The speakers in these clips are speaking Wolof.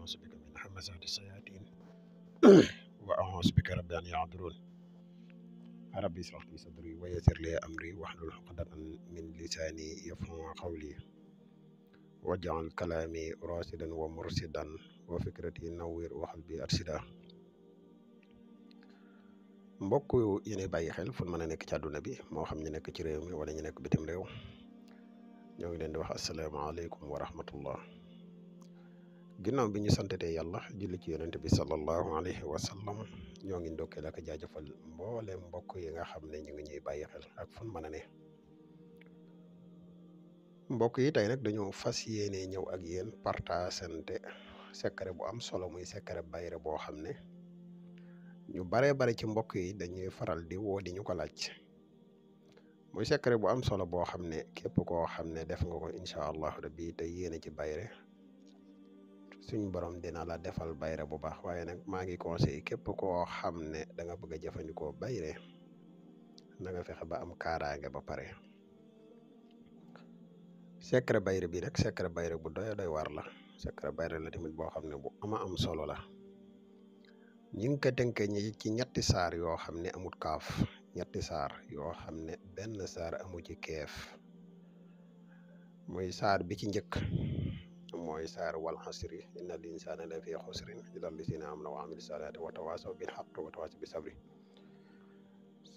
أعوذ بك من همزات الشياطين وأعوذ بك رب أن يحضرون ربي اشرح لي صدري ويسر لي أمري واحلل عقدة من لساني يفقهوا قولي واجعل كلامي راشدا ومرشدا وفكرتي نوّر وقلبي أرشدا mbokk yi ñuy bàyyi xel fu mën a nekk ci àdduna bi moo xam ñu nekk ci réew mi wala ñu nekk bitim réew ñoo ngi leen di wax asalaamaaleykum wa rahmatullah ginnaaw bi ñu santatee yàlla julli ci yonent bi sallallahu alayhi wa sallam ñoo ngi ndokkeel ak jaajëfal mboolem mbokk yi nga xam ne ñu ngi ñuy bàyyi xel ak fu mën a ne mbokk yi tey nag dañoo fas yéene ñëw ak yéen partageante secret bu am solo muy secret bayre boo xam ne ñu baree bari ci mbokk yi dañuy faral di woo di ñu ko laaj muy secret bu am solo boo xam ne képp koo xam ne def nga ko incha allah rabbi te yéene ci bayre suñu borom dina la defal bayre bu baax waaye nag maa ngi conseillé képp koo xam ne da nga bëgg a jëfandikoo bayre na nga fexe ba am kaaraange ba pare secret bayre bi nag secret bayre bu doy war la secret bayre la tamit boo xam ne bu am solo la ñi ngi ko tënk ci ñetti saar yoo xam ne amut kaaf ñetti saar yoo xam ne benn saar amu ci keef muy saar bi ci njëkk mooy saar wal xasri inna al insana la fi xusrin illa llazina amanu wa amilu salihati wa tawasaw bil haqqi wa tawasaw bis sabri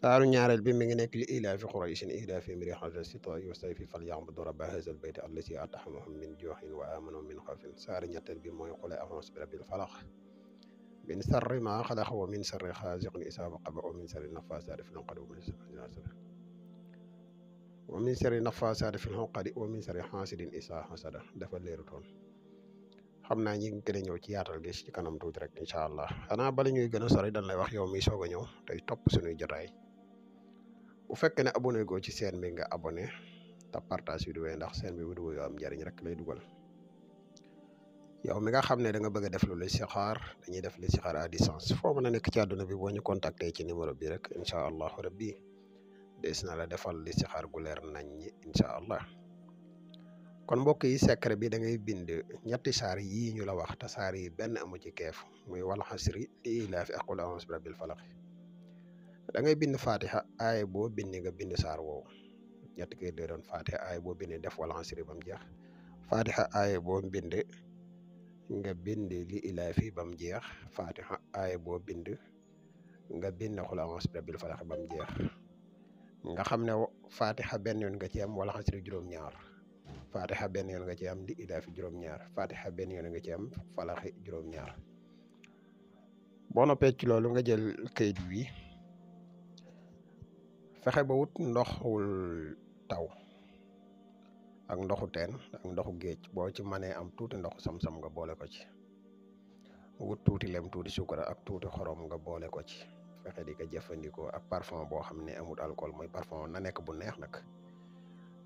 saaru ñaareel bi mi ngi nekk li ilaafi qurayshin ilaafi rihlata shitaa'i wa sayfi falya'budu rabba haazal bayti allazi at'amahum min juu'in wa aamanahum min xawfin saaru ñetteel bi mooy qul a'uuzu bi rabbil falaq min sarri maa xalaqa wa min sarri xaasiqin izaa waqab wa min sarri naffaasaati fil uqad wa min sarri naffaasaati fil uqad wa min sarri xaasidin izaa hasada dafa leerutoon xam naa ñi ngi gën a ñëw ci yaatal gi ci kanam tuuti rek incha allah xanaa bala ñuy gën a sori dañ lay wax yow mi soog a ñëw tey topp suñuy jotaay bu fekkee ne abonné goo ci chaîne bi nga abonné te partage vidéo yi ndax chaîne bi vidéo yoo am njariñ rek lay dugal yow mi nga xam ne da nga bëgg a def lu listixaar dañuy def listixaar à distance foo mën a nekk ci àdduna bi boo ñu contacté ci numéro bi rek incha allahu rabbi des na la defal listixaar gu leer nañ ñi incha allah kon mbokk yi secret bi da ngay bind ñetti saar yii ñu la wax te saar yi benn amu ci keef muy wal xasri li ilaafi ak qul a'uuzu bi rabbil falaq da ngay bind fatiha aay boo bind nga bind saar woowu ñetti kay dee doon fatiha aay boo bind def wal xasri ba mu jeex fatiha aay boo bind nga bind li ilaafi ba mu jeex fatiha aay boo bind nga bind qul a'uuzu bi rabbil falaq ba mu jeex nga xam ne fatiha benn yoon nga ci am wal xasri juróom-ñaar fatiha benn yoon nga ci am li ilaafi juróom-ñaar fatiha benn yoon nga ci am falaxi juróom-ñaar boo noppee ci loolu nga jël kayit wi fexe ba wut ndoxul taw ak ndoxu teen ak ndoxu géej boo ci mënee am tuuti ndoxu sam-sam nga boole ko ci wut tuuti lem tuuti sukara ak tuuti xorom nga boole ko ci fexe di ko jëfandikoo ak parfum boo xam ne amul alcool mooy parfum na nekk bu neex nag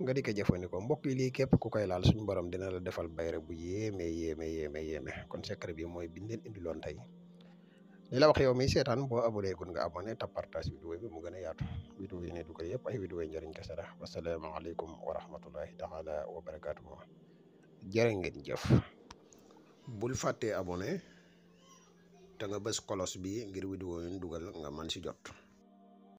nga di ko jëfandikoo mbokk yi lii képp ku koy laal suñu borom dina la defal bayre bu yéeme kon secret bi mooy biñ leen indiloon tey li la wax yow mi seetaan boo abonné gun nga abonné te partage vidéo bi mu gën a yaatu vidéo yi ne dugal yëpp ay vidéo yi njëriñ kese la wasalaamaaleykum wa rahmatullahi taala wa barakaatuhu jërë ngeen jëf bul fàttee abonné te nga bës kolos bi ngir vidéo yi dugal nga mën si jot